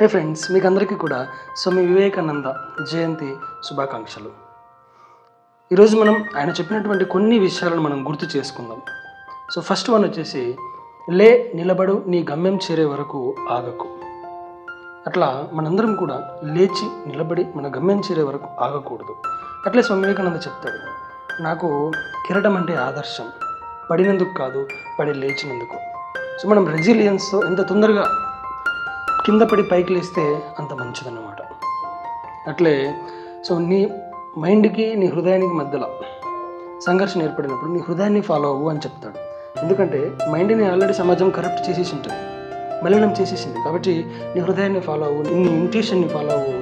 హే friends, మీకు అందరికీ కూడా స్వామి వివేకానంద జయంతి శుభాకాంక్షలు. ఈరోజు మనం ఆయన చెప్పినటువంటి కొన్ని విషయాలను మనం గుర్తు చేసుకుందాం. సో ఫస్ట్ వన్ వచ్చేసి, లే నిలబడు నీ గమ్యం చేరే వరకు ఆగకు. అట్లా మనందరం కూడా లేచి నిలబడి మన గమ్యం చేరే వరకు ఆగకూడదు. అట్లే స్వామి వివేకానంద చెప్తాడు, నాకు కిరటం అంటే ఆదర్శం, పడినందుకు కాదు పడి లేచినందుకు. సో మనం రెసిలియన్స్తో ఎంత తొందరగా కింద పడి పైకి లేస్తే అంత మంచిదన్నమాట. అట్లే సో నీ మైండ్కి నీ హృదయానికి మధ్యలో సంఘర్షణ ఏర్పడినప్పుడు నీ హృదయాన్ని ఫాలో అవ్వు అని చెప్తాడు. ఎందుకంటే మైండ్ని ఆల్రెడీ సమాజం కరప్ట్ చేసేసి ఉంటుంది, మలినం చేసేసింది. కాబట్టి నీ హృదయాన్ని ఫాలో అవ్వు, నీ ఇంట్యూషన్ని ఫాలో అవ్వు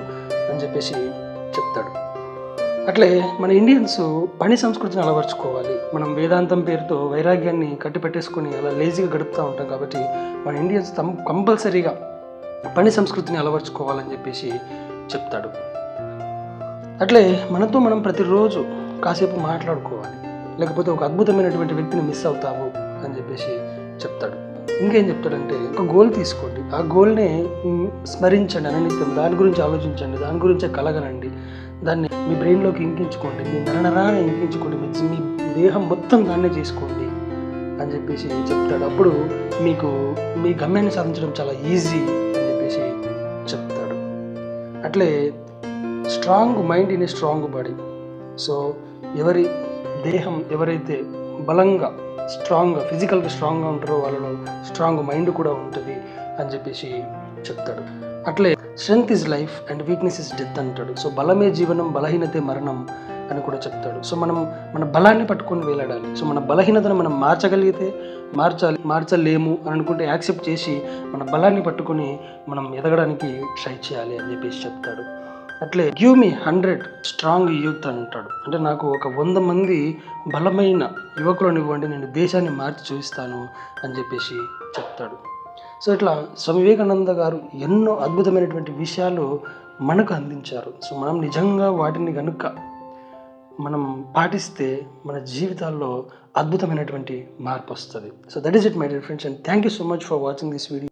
అని చెప్పేసి చెప్తాడు. అట్లే మన ఇండియన్స్ పని సంస్కృతిని అలవర్చుకోవాలి. మనం వేదాంతం పేరుతో వైరాగ్యాన్ని కట్టిపెట్టేసుకొని అలా లేజీగా గడుపుతూ ఉంటాం. కాబట్టి మన ఇండియన్స్ కంపల్సరీగా పని సంస్కృతిని అలవర్చుకోవాలని చెప్పేసి చెప్తాడు. అట్లే మనతో మనం ప్రతిరోజు కాసేపు మాట్లాడుకోవాలి, లేకపోతే ఒక అద్భుతమైనటువంటి వ్యక్తిని మిస్ అవుతావు అని చెప్పేసి చెప్తాడు. ఇంకేం చెప్తాడంటే, ఒక గోల్ తీసుకోండి, ఆ గోల్ని స్మరించండి అననిత్యం, దాని గురించి ఆలోచించండి, దాని గురించే కలగనండి, దాన్ని మీ బ్రెయిన్లోకి ఇంకించుకోండి, మీ నరనరాన్ని ఇంకించుకోండి, మీ దేహం మొత్తం దాన్నే చేసుకోండి అని చెప్పేసి చెప్తాడు. అప్పుడు మీకు మీ గమ్యాన్ని సాధించడం చాలా ఈజీ అని చెప్పేసి చెప్తాడు. అట్లే strong mind in a strong body. So ఎవరి దేహం ఎవరైతే బలంగా స్ట్రాంగ్గా ఫిజికల్గా స్ట్రాంగ్గా ఉంటారో వాళ్ళలో స్ట్రాంగ్ మైండ్ కూడా ఉంటుంది అని చెప్పేసి చెప్తాడు. అట్లే strength is life and weakness is death అంటాడు. సో బలమే జీవనం, బలహీనతే మరణం అని కూడా చెప్తాడు. సో మనం మన బలాన్ని పట్టుకొని వేలాడాలి. సో మన బలహీనతను మనం మార్చగలిగితే మార్చలేము అని అనుకుంటే యాక్సెప్ట్ చేసి మన బలాన్ని పట్టుకొని మనం ఎదగడానికి ట్రై చేయాలి అని చెప్పేసి చెప్తాడు. అట్లే గివ్ మీ 100 స్ట్రాంగ్ యూత్ అంటాడు. అంటే నాకు ఒక 100 మంది బలమైన యువకులను ఇవ్వండి, నేను దేశాన్ని మార్చి చూపిస్తాను అని చెప్పేసి చెప్తాడు. సో ఇట్లా స్వామి వివేకానంద గారు ఎన్నో అద్భుతమైనటువంటి విషయాలు మనకు అందించారు. సో మనం నిజంగా వాటిని కనుక మనం పాటిస్తే మన జీవితాల్లో అద్భుతమైనటువంటి మార్పు వస్తుంది. So that is it my dear friends, and thank you so much for watching this video.